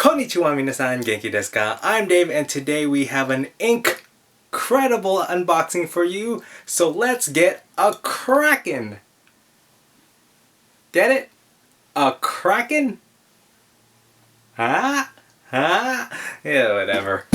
Konnichiwa minasan, genki desu ka? I'm Dave and today we have an incredible unboxing for you. So let's get a crackin'! Get it? A crackin'? Huh? Huh? Yeah, whatever.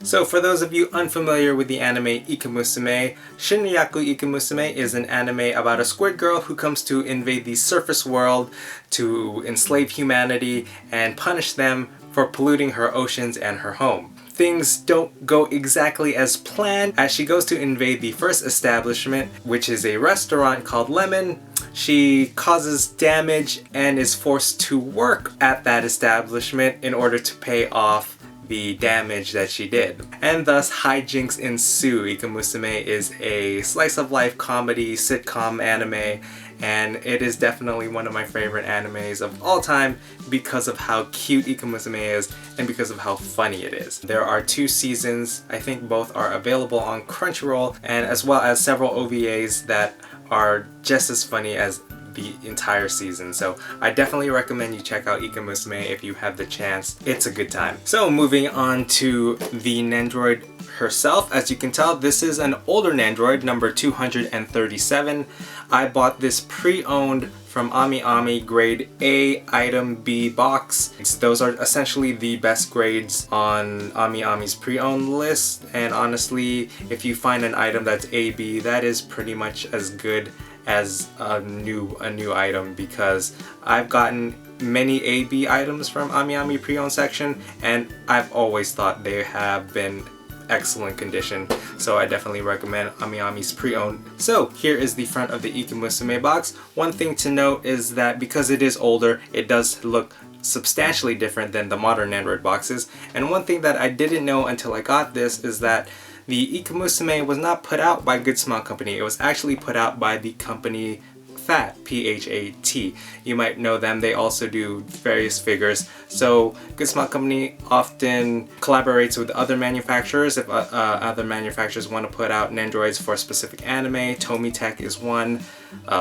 So for those of you unfamiliar with the anime Ika Musume, Shinryaku Ika Musume is an anime about a squid girl who comes to invade the surface world to enslave humanity and punish them for polluting her oceans and her home. Things don't go exactly as planned. As she goes to invade the first establishment, which is a restaurant called Lemon, she causes damage and is forced to work at that establishment in order to pay off the damage that she did. And thus hijinks ensue. Ika Musume is a slice of life comedy sitcom anime, and it is definitely one of my favorite animes of all time because of how cute Ika Musume is and because of how funny it is. There are 2 seasons. I think both are available on Crunchyroll, and as well as several OVAs that are just as funny as the entire season. So I definitely recommend you check out Ika Musume if you have the chance. It's a good time. So moving on to the Nendoroid herself. As you can tell, this is an older Nendoroid, number 237. I bought this pre-owned from AmiAmi grade A item B box. Those are essentially the best grades on AmiAmi's pre-owned list, and honestly, if you find an item that's AB, that is pretty much as good as a new item, because I've gotten many AB items from AmiAmi pre-owned section and I've always thought they have been excellent condition, so I definitely recommend AmiAmi's pre-owned. So here is the front of the Ika Musume box. One thing to note is that because it is older, it does look substantially different than the modern Nendoroid boxes, and one thing that I didn't know until I got this is that the Ika Musume was not put out by Good Smile Company. It was actually put out by the company Phat, P-H-A-T. You might know them. They also do various figures. So Good Smile Company often collaborates with other manufacturers. If other manufacturers want to put out Nendoroids for a specific anime, Tomitech is one,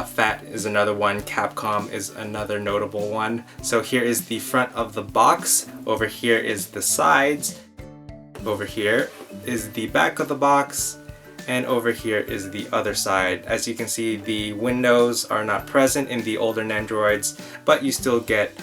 Phat is another one, Capcom is another notable one. So here is the front of the box. Over here is the sides. Over here is the back of the box, and over here is the other side. As you can see, the windows are not present in the older Nendoroids, but you still get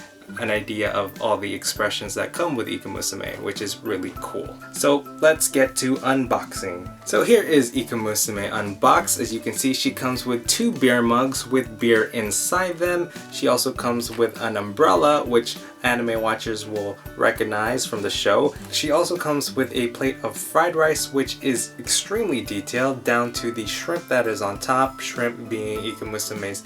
an idea of all the expressions that come with Ika Musume, which is really cool. So let's get to unboxing. So here is Ika Musume unboxed. As you can see, she comes with 2 beer mugs with beer inside them. She also comes with an umbrella, which anime watchers will recognize from the show. She also comes with a plate of fried rice, which is extremely detailed down to the shrimp that is on top, shrimp being Ika Musume's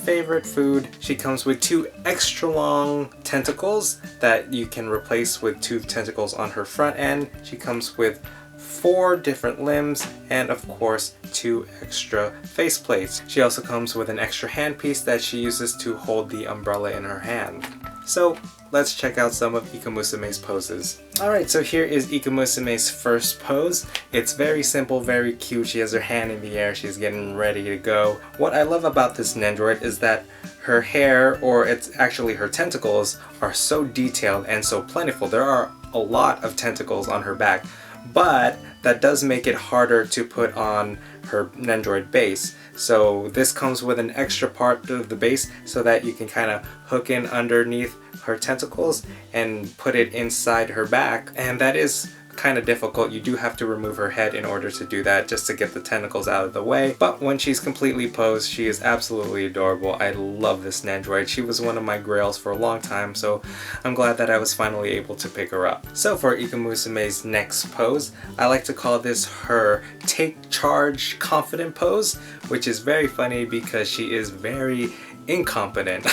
favorite food. She comes with 2 extra long tentacles that you can replace with 2 tentacles on her front end. She comes with 4 different limbs and of course 2 extra face plates. She also comes with an extra handpiece that she uses to hold the umbrella in her hand. So let's check out some of Ika Musume's poses. Alright, so here is Ika Musume's first pose. It's very simple, very cute. She has her hand in the air, she's getting ready to go. What I love about this Nendoroid is that her hair, or it's actually her tentacles, are so detailed and so plentiful. There are a lot of tentacles on her back, but that does make it harder to put on her Nendoroid base. So this comes with an extra part of the base so that you can kind of hook in underneath her tentacles and put it inside her back, and that is kind of difficult. You do have to remove her head in order to do that, just to get the tentacles out of the way. But when she's completely posed, she is absolutely adorable. I love this Nendoroid. She was one of my grails for a long time, so I'm glad that I was finally able to pick her up. So for Ika Musume's next pose, I like to call this her take charge confident pose, which is very funny because she is very incompetent.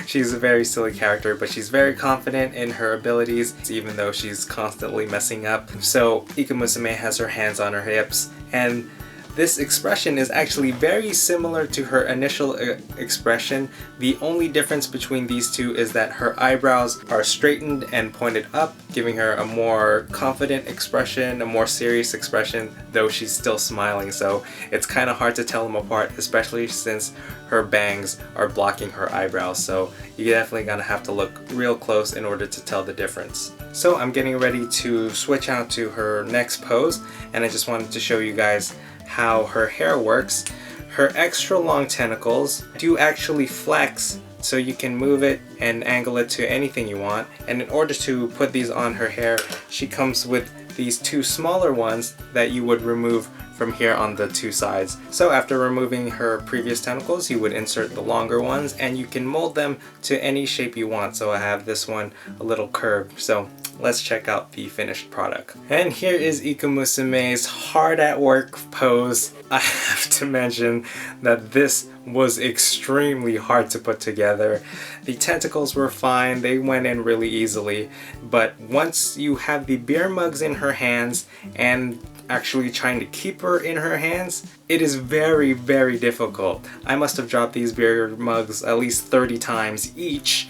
She's a very silly character, but she's very confident in her abilities, even though she's constantly messing up. So Ika Musume has her hands on her hips, and This expression is actually very similar to her initial expression. The only difference between these two is that her eyebrows are straightened and pointed up, giving her a more confident expression, a more serious expression, though she's still smiling, so it's kind of hard to tell them apart, especially since her bangs are blocking her eyebrows, so you're definitely gonna have to look real close in order to tell the difference. So I'm getting ready to switch out to her next pose, and I just wanted to show you guys how her hair works. Her extra long tentacles do actually flex, so you can move it and angle it to anything you want. And in order to put these on her hair, she comes with these two smaller ones that you would remove from here on the two sides. So after removing her previous tentacles, you would insert the longer ones, and you can mold them to any shape you want. So I have this one a little curved, so let's check out the finished product. And here is Ika Musume's hard at work pose. I have to mention that this was extremely hard to put together. The tentacles were fine, they went in really easily, but once you have the beer mugs in her hands and actually trying to keep her in her hands, it is very, very difficult. I must have dropped these beer mugs at least 30 times each,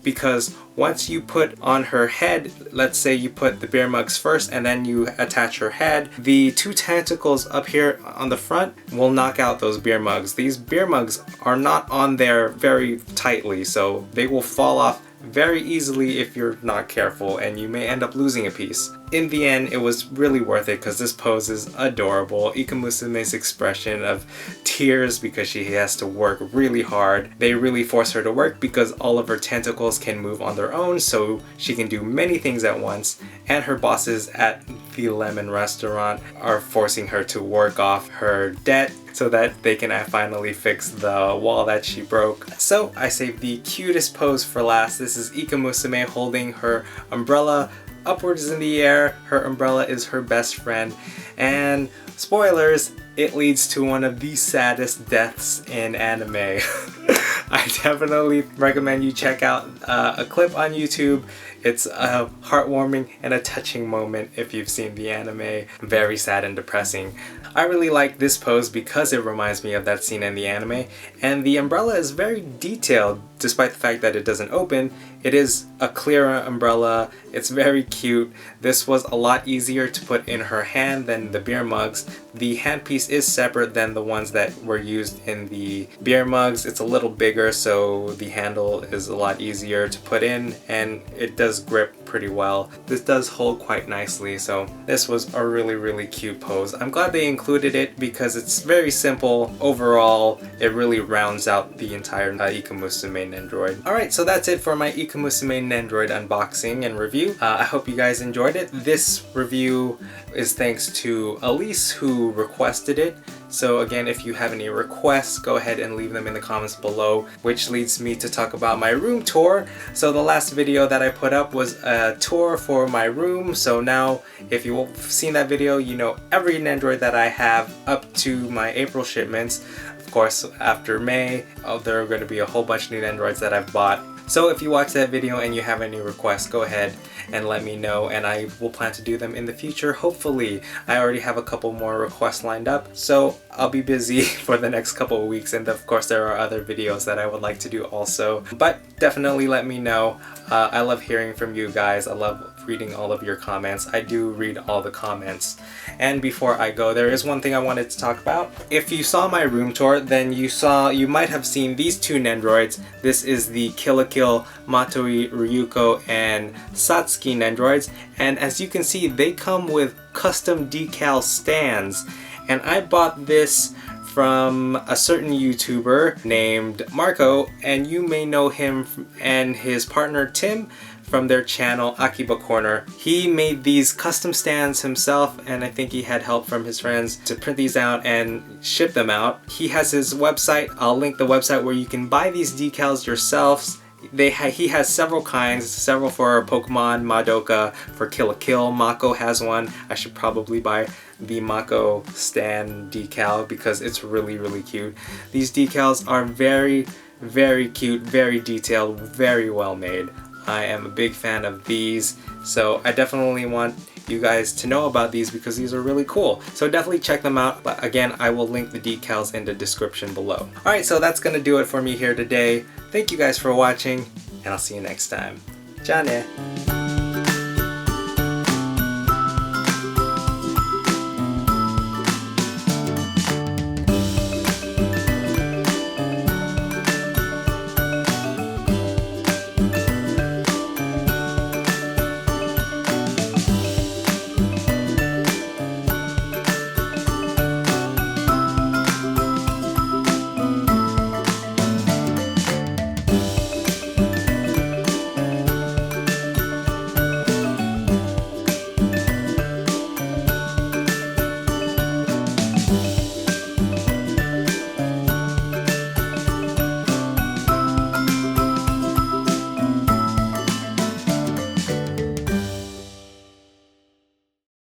because once you put on her head, let's say you put the beer mugs first and then you attach her head, the two tentacles up here on the front will knock out those beer mugs. These beer mugs are not on there very tightly, so they will fall off very easily if you're not careful, and you may end up losing a piece. In the end, it was really worth it because this pose is adorable. Ika Musume's expression of tears because she has to work really hard. They really force her to work because all of her tentacles can move on their own, so she can do many things at once. And her bosses at the Lemon restaurant are forcing her to work off her debt so that they can finally fix the wall that she broke. So I saved the cutest pose for last. This is Ika Musume holding her umbrella upwards in the air. Her umbrella is her best friend, and spoilers, it leads to one of the saddest deaths in anime. I definitely recommend you check out a clip on YouTube. It's a heartwarming and a touching moment if you've seen the anime. Very sad and depressing. I really like this pose because it reminds me of that scene in the anime, and the umbrella is very detailed despite the fact that it doesn't open. It is a clear umbrella, it's very cute. This was a lot easier to put in her hand than the beer mugs. The handpiece is separate than the ones that were used in the beer mugs. It's a little bigger, so the handle is a lot easier to put in, and it does grip pretty well. This does hold quite nicely, so this was a really, really cute pose. I'm glad they included it because it's very simple. Overall, it really rounds out the entire Ika Musume Nendoroid. Alright, so that's it for my Ika Musume Nendoroid unboxing and review. I hope you guys enjoyed it. This review is thanks to Elise, who requested it. So again, if you have any requests, go ahead and leave them in the comments below, which leads me to talk about my room tour. So the last video that I put up was a tour for my room. So now, if you've seen that video, you know every Nendoroid that I have up to my April shipments. Of course, after May, there are going to be a whole bunch of new Nendoroids that I've bought. So if you watch that video and you have any requests, go ahead and let me know, and I will plan to do them in the future, hopefully. I already have a couple more requests lined up, so I'll be busy for the next couple of weeks, and of course there are other videos that I would like to do also. But definitely let me know. I love hearing from you guys. I love reading all of your comments. I do read all the comments. And before I go, there is one thing I wanted to talk about. If you saw my room tour, then you might have seen these two Nendoroids. This is the Kill la Kill Matoi, Ryuko, and Satsuki Nendoroids, and as you can see, they come with custom decal stands, and I bought this from a certain YouTuber named Marco, and you may know him and his partner Tim from their channel Akiba Corner. He made these custom stands himself, and I think he had help from his friends to print these out and ship them out. He has his website. I'll link the website where you can buy these decals yourselves. He has several kinds, several for Pokemon, Madoka, for Kill la Kill. Mako has one. I should probably buy the Mako stand decal because it's really, really cute. These decals are very, very cute, very detailed, very well made. I am a big fan of these, so I definitely want you guys to know about these because these are really cool. So definitely check them out. But again, I will link the decals in the description below. Alright, so that's gonna do it for me here today. Thank you guys for watching, and I'll see you next time. じゃあね。